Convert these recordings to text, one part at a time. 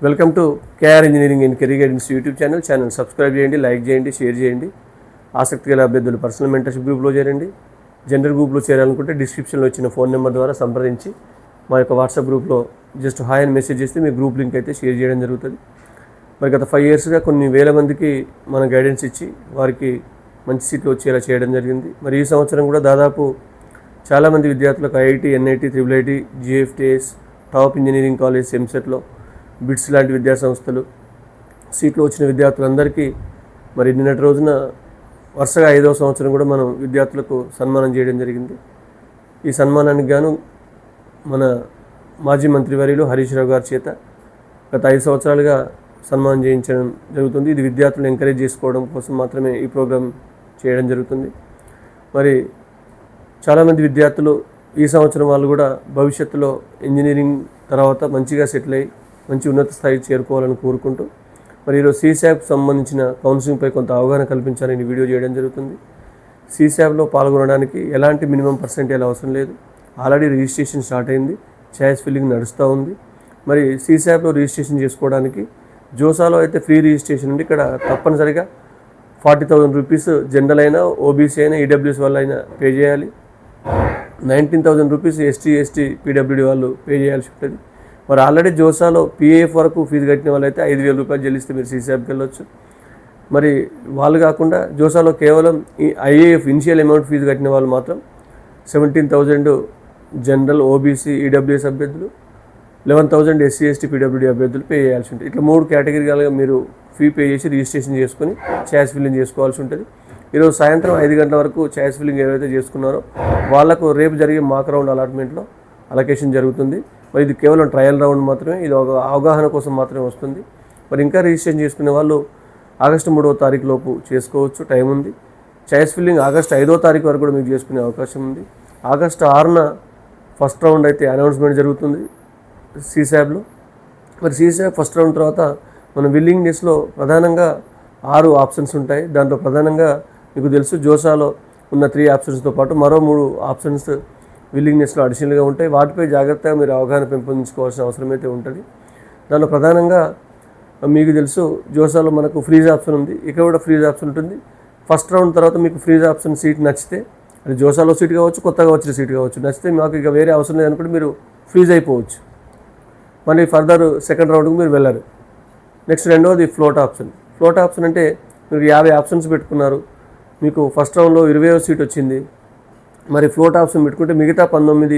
Welcome to KR engineering and career guidance YouTube channel subscribe చేయండి, like చేయండి, share చేయండి. ఆసక్తి గల అభ్యర్థులు పర్సనల్ మెంటర్షిప్ గ్రూప్లో చేరండి. జనరల్ గ్రూప్లో చేరాలనుకుంటే డిస్క్రిప్షన్లో వచ్చిన ఫోన్ నెంబర్ ద్వారా సంప్రదించి మా యొక్క వాట్సాప్ గ్రూప్లో జస్ట్ హాయ్ అని మెసేజ్ చేస్తే మీ గ్రూప్ లింక్ అయితే షేర్ చేయడం జరుగుతుంది. మరి గత 5 yearsగా కొన్ని వేల మందికి మన గైడెన్స్ ఇచ్చి వారికి మంచి సీట్లు వచ్చేలా చేయడం జరిగింది. మరి ఈ సంవత్సరం కూడా దాదాపు చాలామంది విద్యార్థులకు IIT, NIT, IIIT, GFTS, top engineering college, ఎంసెట్లో, బిట్స్ లాంటి విద్యా సంస్థలు సీట్లు వచ్చిన విద్యార్థులందరికీ మరి నిన్నటి రోజున వరుసగా 5వ సంవత్సరం కూడా మనం విద్యార్థులకు సన్మానం చేయడం జరిగింది. ఈ సన్మానానికి గాను మన మాజీ మంత్రివర్యులు హరీష్ రావు గారి చేత గత 5 సంవత్సరాలుగా సన్మానం చేయించడం జరుగుతుంది. ఇది విద్యార్థులను ఎంకరేజ్ చేసుకోవడం కోసం మాత్రమే ఈ ప్రోగ్రాం చేయడం జరుగుతుంది. మరి చాలామంది విద్యార్థులు ఈ సంవత్సరం వాళ్ళు కూడా భవిష్యత్తులో ఇంజనీరింగ్ తర్వాత మంచిగా సెటిల్ అయ్యి మంచి ఉన్నత స్థాయికి చేరుకోవాలని కోరుకుంటూ మరి ఈరోజు సీశాప్ సంబంధించిన కౌన్సిలింగ్పై కొంత అవగాహన కల్పించాలని వీడియో చేయడం జరుగుతుంది. సీశాప్లో పాల్గొనడానికి ఎలాంటి మినిమం పర్సెంటేజ్ అవసరం లేదు. ఆల్రెడీ రిజిస్ట్రేషన్ స్టార్ట్ అయింది, చాయిస్ ఫిల్లింగ్ నడుస్తూ ఉంది. మరి సీశాప్లో రిజిస్ట్రేషన్ చేసుకోవడానికి జోసాలో అయితే ఫ్రీ రిజిస్ట్రేషన్ ఉంది. ఇక్కడ తప్పనిసరిగా 40,000 రూపీస్ జనరల్ అయినా, ఓబీసీ అయినా, ఈడబ్ల్యూఎస్ వాళ్ళు అయినా పే చేయాలి. 19,000 రూపీస్ ST PWD వాళ్ళు పే చేయాల్సి ఉంటుంది. మరి ఆల్రెడీ జోసాలో PAF వరకు ఫీజు కట్టిన వాళ్ళైతే 5,000 రూపాయలు చెల్లిస్తే మీరు సీశాప్కి వెళ్ళొచ్చు. మరి వాళ్ళు కాకుండా జోసాలో కేవలం ఈ IAF ఇనిషియల్ అమౌంట్ ఫీజు కట్టిన వాళ్ళు మాత్రం 17,000 జనరల్, ఓబీసీ, ఈడబ్ల్యూఎస్ అభ్యర్థులు, 11,000 SC PWD అభ్యర్థులు పే చేయాల్సి ఉంటుంది. ఇట్లా 3 కేటగిరీలుగా మీరు ఫీ పే చేసి రిజిస్ట్రేషన్ చేసుకొని చాయిస్ ఫిల్లింగ్ చేసుకోవాల్సి ఉంటుంది. ఈరోజు సాయంత్రం 5 గంటల వరకు చాయిస్ ఫిల్లింగ్ ఏవైతే చేసుకున్నారో వాళ్లకు రేపు జరిగే మాక్ రౌండ్ అలాట్మెంట్లో అలొకేషన్ జరుగుతుంది. మరి ఇది కేవలం ట్రయల్ రౌండ్ మాత్రమే, ఇది ఒక అవగాహన కోసం మాత్రమే వస్తుంది. మరి ఇంకా రిజిస్ట్రేషన్ చేసుకునే వాళ్ళు ఆగస్టు 3వ తారీఖు లోపు చేసుకోవచ్చు, టైం ఉంది. చాయిస్ ఫిల్లింగ్ ఆగస్టు 5వ తారీఖు వరకు కూడా మీకు చేసుకునే అవకాశం ఉంది. ఆగస్టు 6న ఫస్ట్ రౌండ్ అయితే అనౌన్స్మెంట్ జరుగుతుంది సీశాప్లో. మరి సీశాప్ ఫస్ట్ రౌండ్ తర్వాత మన విల్లింగ్నెస్లో ప్రధానంగా 6 ఆప్షన్స్ ఉంటాయి. దాంట్లో ప్రధానంగా మీకు తెలుసు జోసాలో ఉన్న 3 ఆప్షన్స్తో పాటు మరో 3 ఆప్షన్స్ విల్లింగ్నెస్లో అడిషనల్గా ఉంటాయి. వాటిపై జాగ్రత్తగా మీరు అవగాహన పెంపొందించుకోవాల్సిన అవసరం అయితే ఉంటుంది. దానిలో ప్రధానంగా మీకు తెలుసు జోసాలో మనకు ఫ్రీజ్ ఆప్షన్ ఉంది, ఇక్కడ కూడా ఫ్రీజ్ ఆప్షన్ ఉంటుంది. ఫస్ట్ రౌండ్ తర్వాత మీకు ఫ్రీజ్ ఆప్షన్ సీట్ నచ్చితే, అది జోసాలో సీట్ కావచ్చు, కొత్తగా వచ్చిన సీట్ కావచ్చు, నచ్చితే మాకు ఇక వేరే అవసరం లేదనుకుంటే మీరు ఫ్రీజ్ అయిపోవచ్చు. మళ్ళీ ఫర్దర్ సెకండ్ రౌండ్కి మీరు వెళ్ళరు. నెక్స్ట్ రెండవది ఫ్లోట్ ఆప్షన్. ఫ్లోట్ ఆప్షన్ అంటే మీరు 50 ఆప్షన్స్ పెట్టుకున్నారు, మీకు ఫస్ట్ రౌండ్లో 20వ సీట్ వచ్చింది. మరి ఫ్లోట్ ఆప్షన్ పెట్టుకుంటే మిగతా 19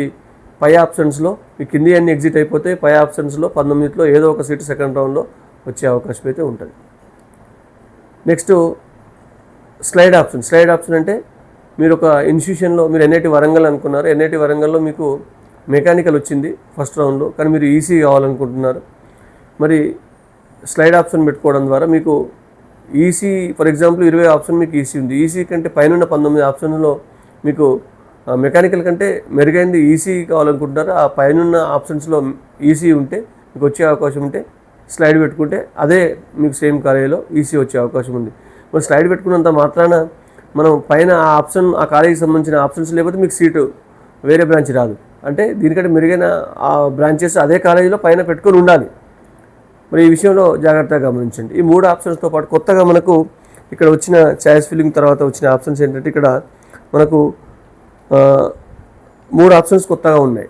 పై ఆప్షన్స్లో మీ కింది అన్ని ఎగ్జిట్ అయిపోతే పై ఆప్షన్స్లో 19లో ఏదో ఒక సీటు సెకండ్ రౌండ్లో వచ్చే అవకాశం అయితే ఉంటుంది. Next slide option. Slide option అంటే మీరు ఒక ఇన్స్టిట్యూషన్లో మీరు NIT వరంగల్ అనుకున్నారు, NIT వరంగల్లో మీకు మెకానికల్ వచ్చింది ఫస్ట్ రౌండ్లో, కానీ మీరు ఈసీ కావాలనుకుంటున్నారు. మరి స్లైడ్ ఆప్షన్ పెట్టుకోవడం ద్వారా మీకు ఈసీ ఫర్ ఎగ్జాంపుల్ 20 ఆప్షన్ మీకు ఈసీ ఉంది. ఈసీ కంటే పైన 19 ఆప్షన్లో మీకు మెకానికల్ కంటే మెరుగైంది ఈసీ కావాలనుకుంటున్నారు. ఆ పైన ఆప్షన్స్లో ఈసీ ఉంటే మీకు వచ్చే అవకాశం ఉంటే స్లైడ్ పెట్టుకుంటే అదే మీకు సేమ్ కాలేజీలో ఈసీ వచ్చే అవకాశం ఉంది. మరి స్లైడ్ పెట్టుకున్నంత మాత్రాన మనం పైన ఆ ఆప్షన్ ఆ కాలేజీకి సంబంధించిన ఆప్షన్స్ లేకపోతే మీకు సీటు వేరే బ్రాంచ్ రాదు. అంటే దీనికంటే మెరుగైన ఆ బ్రాంచెస్ అదే కాలేజీలో పైన పెట్టుకొని ఉండాలి. మరి ఈ విషయంలో జాగ్రత్తగా గమనించండి. ఈ 3 ఆప్షన్స్తో పాటు కొత్తగా మనకు ఇక్కడ వచ్చిన చాయిస్ ఫిల్లింగ్ తర్వాత వచ్చిన ఆప్షన్స్ ఏంటంటే ఇక్కడ మనకు 3 ఆప్షన్స్ కొత్తగా ఉన్నాయి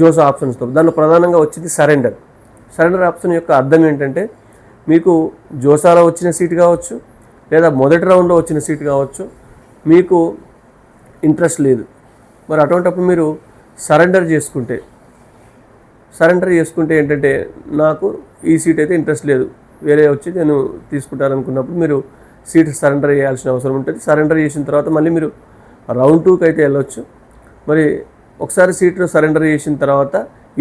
జోసా ఆప్షన్స్తో. దానిలో ప్రధానంగా వచ్చింది సరెండర్. సరెండర్ ఆప్షన్ యొక్క అర్థం ఏంటంటే మీకు జోసాలో వచ్చిన సీట్ కావచ్చు, లేదా మొదటి రౌండ్లో వచ్చిన సీట్ కావచ్చు, మీకు ఇంట్రెస్ట్ లేదు. మరి అటువంటిప్పుడు మీరు సరెండర్ చేసుకుంటే ఏంటంటే నాకు ఈ సీట్ అయితే ఇంట్రెస్ట్ లేదు, వేరే వచ్చి నేను తీసుకుంటాననుకున్నప్పుడు మీరు సీట్ సరెండర్ చేయాల్సిన అవసరం ఉంటుంది. సరెండర్ చేసిన తర్వాత మళ్ళీ మీరు రౌండ్ 2కి అయితే వెళ్ళొచ్చు. మరి ఒకసారి సీట్ సరెండర్ చేసిన తర్వాత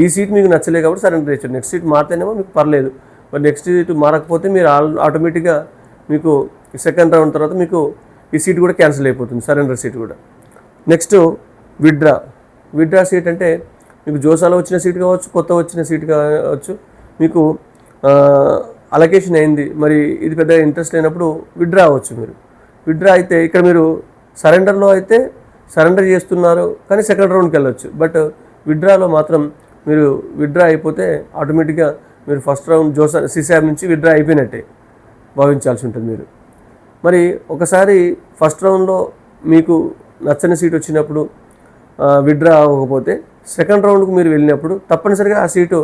ఈ సీట్ మీకు నచ్చలేదు కాబట్టి సరెండర్ చేయొచ్చు. నెక్స్ట్ సీట్ మారితేనేమో మీకు పర్లేదు. మరి నెక్స్ట్ సీట్ మారకపోతే మీరు ఆటోమేటిక్గా మీకు సెకండ్ రౌండ్ తర్వాత మీకు ఈ సీట్ కూడా క్యాన్సిల్ అయిపోతుంది, సరెండర్ సీట్ కూడా. నెక్స్ట్ విత్డ్రా సీట్ అంటే మీకు జోసాలో వచ్చిన సీట్ కావచ్చు, కొత్త వచ్చిన సీట్ కావచ్చు, మీకు అలొకేషన్ అయింది, మరి ఇది పెద్ద ఇంట్రెస్ట్ లేనప్పుడు విత్డ్రా అవ్వచ్చు. మీరు విత్డ్రా అయితే ఇక్కడ మీరు సరెండర్లో అయితే సరెండర్ చేస్తున్నారు కానీ సెకండ్ రౌండ్కి వెళ్ళొచ్చు. బట్ విత్డ్రాలో మాత్రం మీరు విత్డ్రా అయిపోతే ఆటోమేటిక్గా మీరు ఫస్ట్ రౌండ్ సీసాబ్ నుంచి విత్డ్రా అయిపోయినట్టే భావించాల్సి ఉంటుంది మీరు. మరి ఒకసారి ఫస్ట్ రౌండ్లో మీకు నచ్చని సీట్ వచ్చినప్పుడు విత్డ్రా అవ్వకపోతే సెకండ్ రౌండ్కు మీరు వెళ్ళినప్పుడు తప్పనిసరిగా ఆ సీటు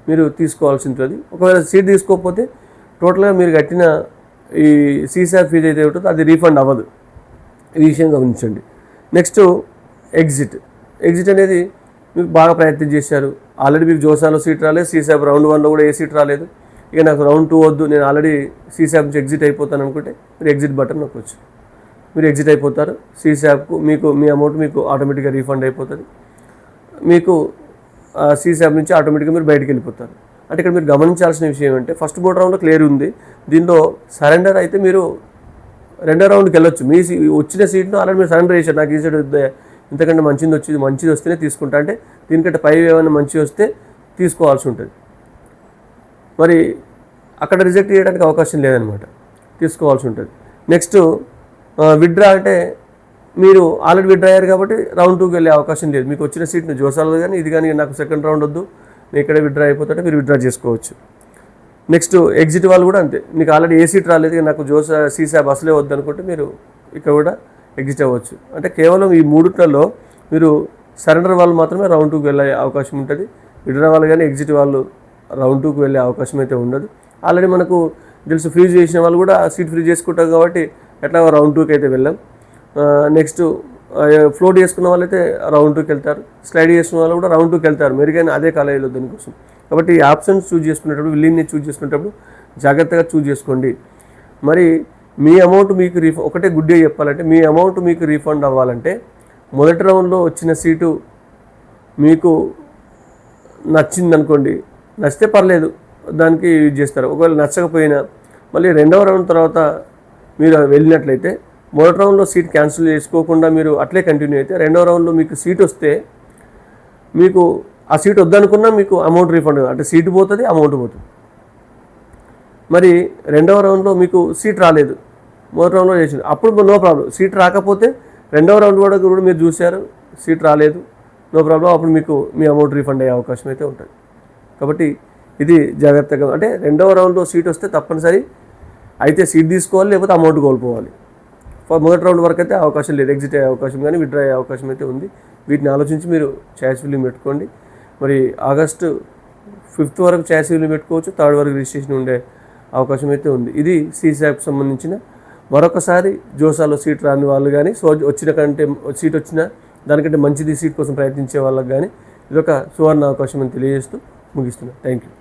మీరు తీసుకోవాల్సి ఉంటుంది. ఒకవేళ సీట్ తీసుకోకపోతే టోటల్గా మీరు కట్టిన ఈ సీసాబ్ ఫీజు అయితే ఉంటుందో అది రీఫండ్ అవ్వదు. ఈ విషయం గమనించండి. నెక్స్ట్ ఎగ్జిట్ అనేది మీకు బాగా ప్రయత్నం చేశారు, ఆల్రెడీ మీకు జోసాలో సీట్ రాలేదు, సీసాబ్ రౌండ్ 1లో కూడా ఏ సీట్ రాలేదు, ఇక నాకు రౌండ్ 2 వద్దు, నేను ఆల్రెడీ సీసాబ్ నుంచి ఎగ్జిట్ అయిపోతాను అనుకుంటే మీరు ఎగ్జిట్ బటన్ నొక్కొచ్చు. మీరు ఎగ్జిట్ అయిపోతారు. సీసాబ్కు మీకు మీ అమౌంట్ మీకు ఆటోమేటిక్గా రీఫండ్ అయిపోతుంది. మీకు సీసాబ్ నుంచి ఆటోమేటిక్గా మీరు బయటికి వెళ్ళిపోతారు. అంటే ఇక్కడ మీరు గమనించాల్సిన విషయం ఏంటంటే ఫస్ట్ 3 రౌండ్లో క్లియర్ ఉంది. దీనిలో సరెండర్ అయితే మీరు రెండో రౌండ్కి వెళ్ళొచ్చు. మీ వచ్చిన సీట్ను ఆల్రెడీ మీరు సరెండర్ చేశారు, నాకు ఈ సీట్ ఇంతకంటే మంచిది వస్తేనే తీసుకుంటా, అంటే దీనికంటే పై ఏమైనా మంచిది వస్తే తీసుకోవాల్సి ఉంటుంది. మరి అక్కడ రిజెక్ట్ చేయడానికి అవకాశం లేదనమాట, తీసుకోవాల్సి ఉంటుంది. నెక్స్ట్ విత్డ్రా అంటే మీరు ఆల్రెడీ విత్డ్రా అయ్యారు కాబట్టి రౌండ్ 2కి వెళ్ళే అవకాశం లేదు. మీకు వచ్చిన సీట్ని జోసాలో కానీ ఇది కానీ నాకు సెకండ్ రౌండ్ వద్దు, నేను ఇక్కడే విత్డ్రా అయిపోతుంటే మీరు విత్డ్రా చేసుకోవచ్చు. నెక్స్ట్ ఎగ్జిట్ వాళ్ళు కూడా అంతే, మీకు ఆల్రెడీ ఏ సీట్ రాలేదు, నాకు సీసాబ్ అసలే వద్దు అనుకుంటే మీరు ఇక్కడ కూడా ఎగ్జిట్ అవ్వచ్చు. అంటే కేవలం ఈ 3 మీరు సరెండర్ వాళ్ళు మాత్రమే రౌండ్ 2కి వెళ్ళే అవకాశం ఉంటుంది. విత్డ్రా వాళ్ళు కానీ ఎగ్జిట్ వాళ్ళు రౌండ్ 2కి వెళ్ళే అవకాశం అయితే ఉండదు. ఆల్రెడీ మనకు తెలుసు ఫ్రీజ్ చేసిన వాళ్ళు కూడా సీట్ ఫ్రీ చేసుకుంటాం కాబట్టి ఎట్లా రౌండ్ 2కి అయితే వెళ్ళాం. నెక్స్ట్ ఫ్లోట్ చేసుకున్న వాళ్ళైతే రౌండ్ 2కి వెళ్తారు, స్లైడ్ చేసుకున్న వాళ్ళు కూడా రౌండ్ 2కి వెళ్తారు. మెరుగైన అదే కాలేజీలో దానికోసం. కాబట్టి ఈ ఆప్షన్స్ చూజ్ చేసుకునేటప్పుడు, విల్లింగ్ని చూజ్ చేసుకునేటప్పుడు జాగ్రత్తగా చూజ్ చేసుకోండి. మరి మీ అమౌంట్ మీకు ఒకటే గుడ్డే చెప్పాలంటే, మీ అమౌంట్ మీకు రీఫండ్ అవ్వాలంటే మొదటి రౌండ్లో వచ్చిన సీటు మీకు నచ్చిందనుకోండి, నచ్చితే పర్లేదు దానికి యూజ్ చేస్తారు. ఒకవేళ నచ్చకపోయినా మళ్ళీ రెండవ రౌండ్ తర్వాత మీరు వెళ్ళినట్లయితే మొదటి రౌండ్లో సీట్ క్యాన్సిల్ చేసుకోకుండా మీరు అట్లే కంటిన్యూ అయితే రెండవ రౌండ్లో మీకు సీట్ వస్తే మీకు ఆ సీట్ వద్దనుకున్నా మీకు అమౌంట్ రీఫండ్, అంటే సీటు పోతుంది, అమౌంట్ పోతుంది. మరి రెండవ రౌండ్లో మీకు సీట్ రాలేదు, మొదటి రౌండ్లో చేసింది, అప్పుడు నో ప్రాబ్లం. సీట్ రాకపోతే రెండవ రౌండ్ కూడా మీరు చూశారు, సీట్ రాలేదు, నో ప్రాబ్లం, అప్పుడు మీకు మీ అమౌంట్ రీఫండ్ అయ్యే అవకాశం అయితే ఉంటుంది. కాబట్టి ఇది జాగ్రత్తగా, అంటే రెండవ రౌండ్లో సీట్ వస్తే తప్పనిసరి అయితే సీట్ తీసుకోవాలి, లేకపోతే అమౌంట్ కోల్పోవాలి. మొదటి రౌండ్ వరకు అయితే అవకాశం లేదు, ఎగ్జిట్ అయ్యే అవకాశం కానీ విత్డ్రా అయ్యే అవకాశం అయితే ఉంది. వీటిని ఆలోచించి మీరు ఛాయిస్ ఫిల్లింగ్ పెట్టుకోండి. మరి ఆగస్టు 5th వరకు ఛాయిస్ ఫిల్లింగ్ పెట్టుకోవచ్చు, 3rd వరకు రిజిస్ట్రేషన్ ఉండే అవకాశం అయితే ఉంది. ఇది సీసాబ్కి సంబంధించిన. మరొకసారి జోసాలో సీట్ రాని వాళ్ళు కానీ సీట్ వచ్చిన దానికంటే మంచిది సీట్ కోసం ప్రయత్నించే వాళ్ళకి కానీ ఇదొక సువర్ణ అవకాశం అని తెలియజేస్తూ ముగిస్తున్నాను. Thank you.